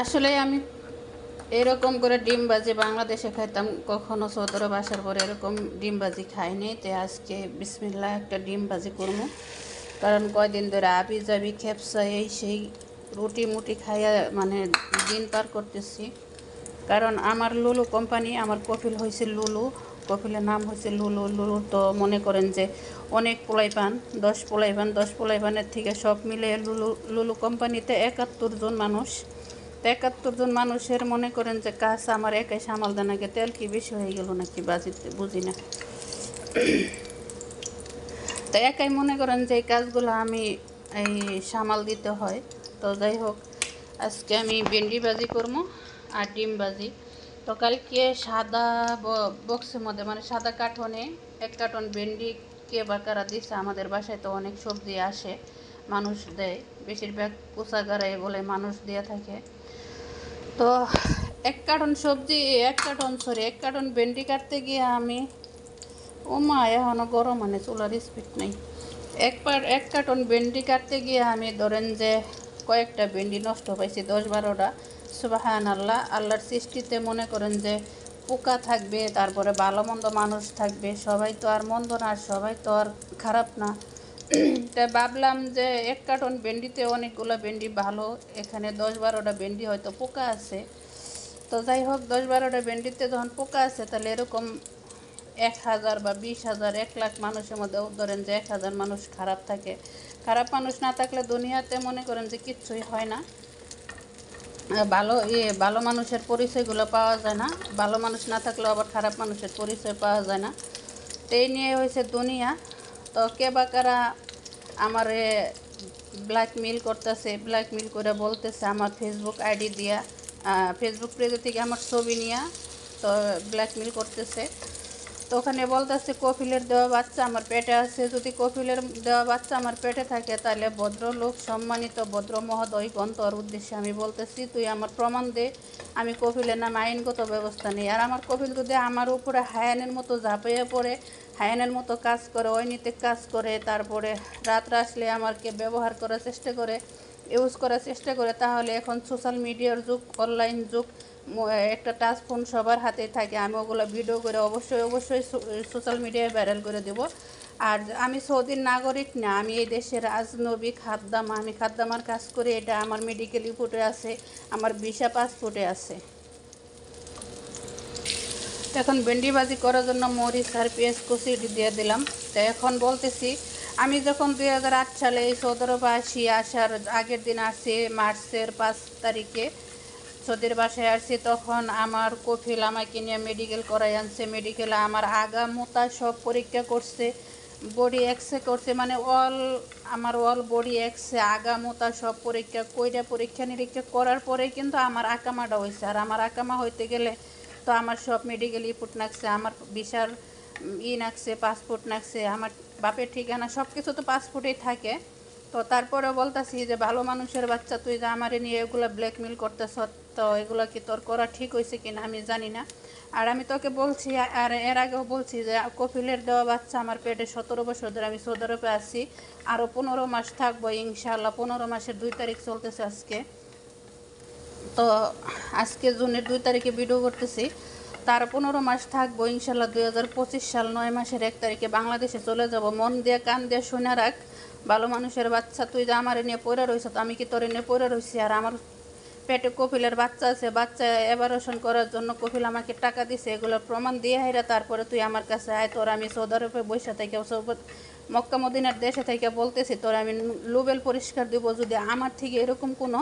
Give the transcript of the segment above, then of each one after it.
আসলে আমি এরকম করে ডিম ভাজি বাংলাদেশে খাইতাম, কখনো সৌদি আরব আসার পরে এরকম ডিম ভাজি খাইনি। তো আজকে বিসমিল্লাহ একটা ডিম ভাজি করবো, কারণ কয়দিন ধরে আবি জাবি খেপসা এই সেই রুটি মুটি খাইয়া মানে দিন পার করতেছি। কারণ আমার লুলু কোম্পানি, আমার কফিল হয়েছে লুলু, কফিলের নাম হয়েছে লুলু। লুলু তো মনে করেন যে অনেক পোলাই পান, 10 পোলাই পানের থেকে সব মিলে লুলু লুলু কোম্পানিতে 71 জন মানুষ। তো 71 জন মানুষের মনে করেন যে কাজ আমার একাই সামাল দেয় নাকি, তেল কি বেশি হয়ে গেল নাকি বাজিতে বুঝি না। তো একাই মনে করেন যে এই কাজগুলো আমি এই সামাল দিতে হয়। তো যাই হোক, আজকে আমি ভেন্ডি ভাজি করবো আর ডিম ভাজি। তো কালকে সাদা বক্সের মধ্যে মানে সাদা কার্টনে 1 কার্টন ভেন্ডি কে বা কারা দিচ্ছে। আমাদের বাসায় তো অনেক সবজি আসে, মানুষ দেয়, বেশিরভাগ কোষাগারায় বলে মানুষ দিয়ে থাকে। তো 1 কার্টন সবজি, 1 কার্টন ভেন্ডি কাটতে গিয়ে আমি, ও মা এখনও গরম মানে চুলার স্পিড নেই। 1 কার্টন ভেন্ডি কাটতে গিয়ে আমি ধরেন যে কয়েকটা ভেন্ডি নষ্ট পাইছি, 10-12টা। সুবাহান আল্লাহ, আল্লাহর সৃষ্টিতে মনে করেন যে পোকা থাকবে, তারপরে ভালো মন্দ মানুষ থাকবে, সবাই তো আর মন্দ না, আর সবাই তো আর খারাপ না। তাই ভাবলাম যে 1 কার্টন ভেন্ডিতে অনেকগুলো ভেন্ডি ভালো, এখানে 10-12টা ভেন্ডি হয়তো পোকা আছে। তো যাই হোক, 10-12টা ভেন্ডিতে যখন পোকা আছে, তাহলে এরকম 1,000 বা 20,000, 1 লাখ মানুষের মধ্যে ধরেন যে 1,000 মানুষ খারাপ থাকে। খারাপ মানুষ না থাকলে দুনিয়াতে মনে করেন যে কিচ্ছুই হয় না। ভালো মানুষের পরিচয়গুলো পাওয়া যায় না, ভালো মানুষ না থাকলেও আবার খারাপ মানুষের পরিচয় পাওয়া যায় না। তো এই নিয়ে হয়েছে দুনিয়া। তো কে বা কারা আমারে ব্ল্যাকমেল করতেছে, ব্ল্যাকমেল করে বলতেছে আমার ফেসবুক আইডি দিয়া, ফেসবুক পেজে থেকে আমার ছবি নিয়ে তো ব্ল্যাকমেল করতেছে। তো ওখানে বলতেছে কফিলের দেওয়া বাচ্চা আমার পেটে আছে, যদি কফিলের দেওয়া বাচ্চা আমার পেটে থাকে তাহলে ভদ্রলোক, সম্মানিত ভদ্র মহোদয়গণ, তোর উদ্দেশ্যে আমি বলতেছি তুই আমার প্রমাণ দে, আমি কফিলের নামে আইনগত ব্যবস্থা নিই। আর আমার কফিল যদি আমার উপরে হায়ানের মতো ঝাঁপিয়ে পড়ে, হায়ানের মতো কাজ করে, অনৈতিক কাজ করে, তারপরে রাত আসলে আমাকে ব্যবহার করার চেষ্টা করে, ইউজ করার চেষ্টা করে, তাহলে এখন সোশ্যাল মিডিয়ার যুগ, অনলাইন যুগ, একটা টাচ ফোন সবার হাতেই থাকে। আমি ওগুলো ভিডিও করে অবশ্যই সোশ্যাল মিডিয়ায় ভাইরাল করে দেব। আর আমি সৌদির নাগরিক না, আমি এই দেশের রাজনবী খাদ্দামা, আমি খাদ্দামার কাজ করি, এটা আমার মেডিকেল রিপোর্টে আছে, আমার ভিসা পাসপোর্টে আছে। তো এখন ভেন্ডি ভাজি করার জন্য মরিচ আর পেঁয়াজ কুচি দিয়ে দিলাম। তো এখন বলতেছি, আমি যখন 2008 সালে এই সৌদি আরবে আসি, আসার আগের দিন আসছি মার্চের 5 তারিখে সৌদির বাসায় আসছি, তখন আমার কফিল আমাকে নিয়ে মেডিকেল করাই আনছে। মেডিকেলে আমার আগা মোতা সব পরীক্ষা করছে, বডি এক্সরে করছে, মানে আমার অল বডি এক্সরে আগা মোতা সব পরীক্ষা কইরা, পরীক্ষা নিরীক্ষা করার পরে কিন্তু আমার আকামাটা হয়েছে। আর আমার আকামা হইতে গেলে তো আমার সব মেডিকেল রিপোর্ট নাকছে, আমার ভিসার নাকছে, পাসপোর্ট নাকছে, আমার বাপের ঠিকানা সব কিছু তো পাসপোর্টেই থাকে। তো তারপরে বলতেছি যে ভালো মানুষের বাচ্চা তুই যে আমারে নিয়ে এগুলো ব্ল্যাকমেল করতেছ, তো এগুলো কি তোর করা ঠিক হয়েছে কিনা আমি জানি না। আর আমি তোকে বলছি, আর এর আগেও বলছি যে কফিলের দেওয়া বাচ্চা আমার পেটে 17 বছর ধরে আমি সৌদি আরবে আছি, আরও 15 মাস থাকবো ইনশাআল্লাহ। 15 মাসের 2 তারিখ চলতেছে আজকে। তো আজকে জুনের 2 তারিখে ভিডিও করতেছি, তার 15 মাস থাকবো ইনশাল্লাহ। 2025 সাল 9 মাসের 1 তারিখে বাংলাদেশে চলে যাব। মন দিয়ে কান দিয়ে শুনে রাখ, ভালো মানুষের বাচ্চা তুই যে আমার নিয়ে পড়ে রয়েছ, তো আমি কি তোর নিয়ে পড়ে রয়েছি? আর আমার পেটে কফিলের বাচ্চা আছে, বাচ্চা অ্যাবারেশন করার জন্য কফিল আমাকে টাকা দিছে, এগুলোর প্রমাণ দিয়ে হাইরা তারপরে তুই আমার কাছে আয়। তোর আমি সৌদি আরবে বৈশা থেকে, মক্কা মদিনার দেশে থেকে বলতেছি, তোর আমি লুবেল পরিষ্কার দিব যদি আমার থেকে এরকম কোনো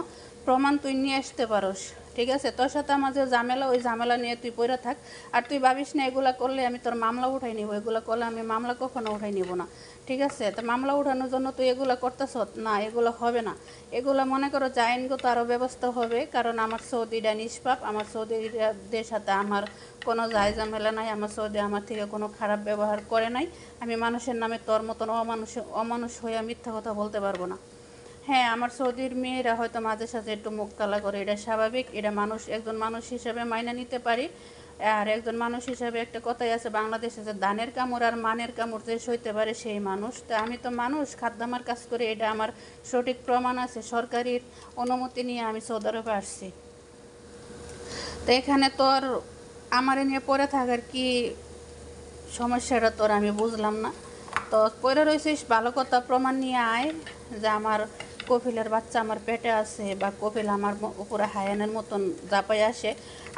প্রমাণ তুই নিয়ে আসতে পারস। ঠিক আছে, তোর সাথে আমার যে ঝামেলা, ওই ঝামেলা নিয়ে তুই পড়ে থাক। আর তুই ভাবিস না এগুলো করলে আমি তোর মামলা উঠাই নিব, এগুলো করলে আমি মামলা কখনো উঠাই নিব না। ঠিক আছে, তো মামলা উঠানোর জন্য তুই এগুলো করতেছ না, এগুলো হবে না। এগুলো মনে করো যে আইনগত আরও ব্যবস্থা হবে, কারণ আমার সৌদিটা নিষ্পাপ, আমার সৌদিদের সাথে আমার কোনো যায় ঝামেলা নাই, আমার সৌদি আমার থেকে কোনো খারাপ ব্যবহার করে নাই। আমি মানুষের নামে তোর মতন অমানুষ হয়ে মিথ্যা কথা বলতে পারবো না। হ্যাঁ, আমার সৌদির মেয়েরা হয়তো মাঝে সাঝে একটু মুখ কালা করে, এটা স্বাভাবিক, এটা একজন মানুষ হিসেবে মাইনে নিতে পারি। আর একজন মানুষ হিসেবে একটা কথাই আছে বাংলাদেশে যে ধানের কামড় আর মানের কামড় যে সইতে পারে সেই মানুষ। তা আমি তো মানুষ, খাদ্যামার কাজ করে, এটা আমার সঠিক প্রমাণ আছে, সরকারির অনুমতি নিয়ে আমি সৌদি আরবে আসছি। তো এখানে তোর আমারে নিয়ে পড়ে থাকার কি সমস্যাটা তোর আমি বুঝলাম না। তো পড়ে রয়েছিস ভালো কথা, প্রমাণ নিয়ে আয় যে আমার কপিলের বাচ্চা আমার পেটে আছে, বা কপিল আমার উপরে হায়ানের মতন ঝাঁপাই আসে।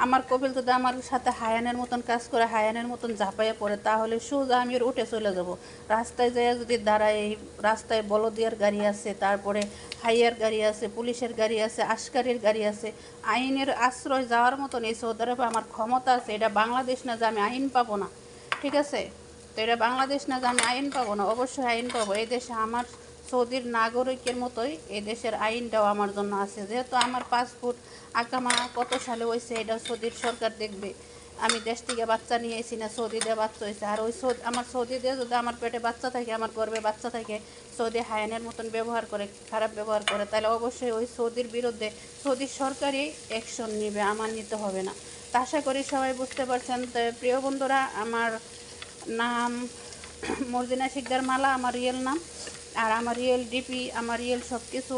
আমার কপিল যদি আমার সাথে হায়ানের মতন কাজ করে, হায়ানের মতন ঝাঁপাইয়ে পড়ে, তাহলে সোজা আমি উঠে চলে যাব। রাস্তায় যেয়ে যদি দাঁড়ায়, এই রাস্তায় বলদিয়ার গাড়ি আছে, তারপরে হাইয়ার গাড়ি আছে, পুলিশের গাড়ি আছে, আশকারির গাড়ি আছে, আইনের আশ্রয় যাওয়ার মতন এই সৌদি আরবে আমার ক্ষমতা আছে। এটা বাংলাদেশ না যে আমি আইন পাবো না, ঠিক আছে? তো এটা বাংলাদেশ না যে আমি আইন পাবো না, অবশ্যই আইন পাবো। এই দেশে আমার সৌদির নাগরিকের মতোই এই দেশের আইনটাও আমার জন্য আছে। যেহেতু আমার পাসপোর্ট আকামা কত সালে হয়েছে এটা সৌদির সরকার দেখবে। আমি দেশ থেকে বাচ্চা নিয়ে এসেছি না, সৌদি দিয়ে বাচ্চা হয়েছে। আর ওই আমার সৌদি দিয়ে যদি আমার পেটে বাচ্চা থাকে, আমার গর্ভে বাচ্চা থাকে, সৌদি হায়ানের মতন ব্যবহার করে, খারাপ ব্যবহার করে, তাহলে অবশ্যই ওই সৌদির বিরুদ্ধে সৌদি সরকারই অ্যাকশন নেবে, আমার নিতে হবে না। তা আশা করি সবাই বুঝতে পারছেন। তো প্রিয় বন্ধুরা, আমার নাম মর্জিনা শিকদার মালা, আমার রিয়েল নাম, আর আমার রিয়েল ডিপি, আমার রিয়েল সব কিছু।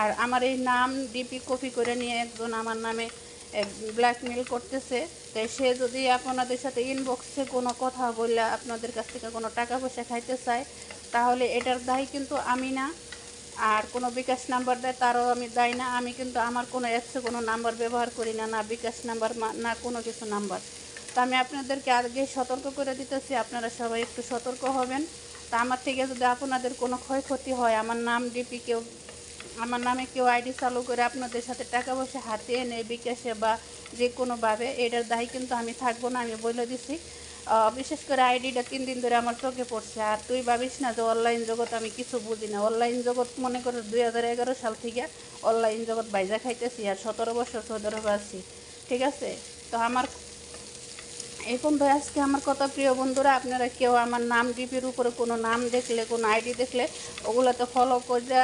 আর আমার এই নাম ডিপি কপি করে নিয়ে একজন আমার নামে ব্ল্যাকমেল করতেছে। তাই সে যদি আপনাদের সাথে ইনবক্সে কোনো কথা বললে আপনাদের কাছ থেকে কোনো টাকা পয়সা খাইতে চায়, তাহলে এটার দায়ী কিন্তু আমি না। আর কোনো বিকাশ নাম্বার দেয় তারও আমি দায়ী না। আমি কিন্তু আমার কোনো অ্যাপসে কোনো নাম্বার ব্যবহার করি না, না বিকাশ নাম্বার, না কোনো কিছু নাম্বার। তা আমি আপনাদেরকে আগে সতর্ক করে দিতেছি, আপনারা সবাই একটু সতর্ক হবেন। তা আমার থেকে যদি আপনাদের কোনো ক্ষয়ক্ষতি হয়, আমার নাম ডিপি কেউ, আমার নামে কেউ আইডি চালু করে আপনাদের সাথে টাকা পয়সা হাতিয়ে নেয় বিকাশে বা যে কোনোভাবে, এটার দায়ী কিন্তু আমি থাকবো না, আমি বলে দিছি। বিশেষ করে আইডিটা 3 দিন ধরে আমার চোখে পড়ছে। আর তুই ভাবিস না যে অনলাইন জগৎ আমি কিছু বুঝি না। অনলাইন জগৎ মনে করে 2011 সাল থেকে অনলাইন জগৎ বাইজা খাইতেছি, আর 17 বছর সৌদি আরবে আছি, ঠিক আছে? তো আমার এই পর্যন্ত আজকে আমার কথা। প্রিয় বন্ধুরা, আপনারা কেউ আমার নাম ডিপির উপরে কোনো নাম দেখলে, কোনো আইডি দেখলে ওগুলোতে ফলো করে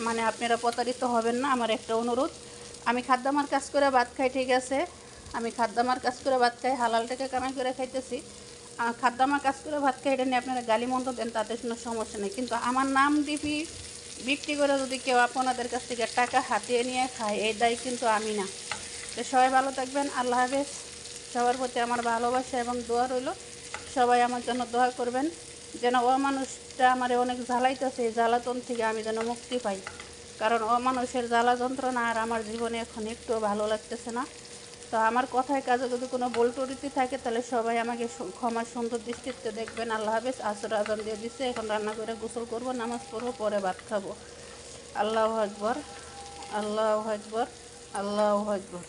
মানে আপনারা প্রতারিত হবেন না, আমার একটা অনুরোধ। আমি খাদ্যামার কাজ করে ভাত খাই, ঠিক আছে? আমি খাদ্যামার কাজ করে ভাত খাই, হালাল টাকা কামাই করে খাইতেছি। খাদ্যামার কাজ করে ভাত খাই, এটা নিয়ে আপনারা গালিমন্দ দেন, তাতে কোনো সমস্যা নেই। কিন্তু আমার নাম ডিপি বিক্রি করে যদি কেউ আপনাদের কাছ থেকে টাকা হাতিয়ে নিয়ে খায়, এই দায় কিন্তু আমি না। তো সবাই ভালো থাকবেন, আল্লাহ হাফেজ। সবার প্রতি আমার ভালোবাসা এবং দোয়া রইল। সবাই আমার জন্য দোয়া করবেন, যেন অমানুষটা আমার অনেক জ্বালাইতেছে, এই জ্বালাতন থেকে আমি যেন মুক্তি পাই। কারণ অমানুষের জ্বালা যন্ত্রণা আর আমার জীবনে এখন একটু ভালো লাগতেছে না। তো আমার কথায় কাজে যদি কোনো ভুল ত্রুটি থাকে, তাহলে সবাই আমাকে ক্ষমার সুন্দর দৃষ্টিতে দেখবেন। আল্লাহ হাফেজ। আসর আজান দিয়ে দিচ্ছে, এখন রান্না করে গোসল করব, নামাজ পড়বো, পরে ভাত খাবো। আল্লাহু আকবার, আল্লাহু আকবার, আল্লাহু আকবার।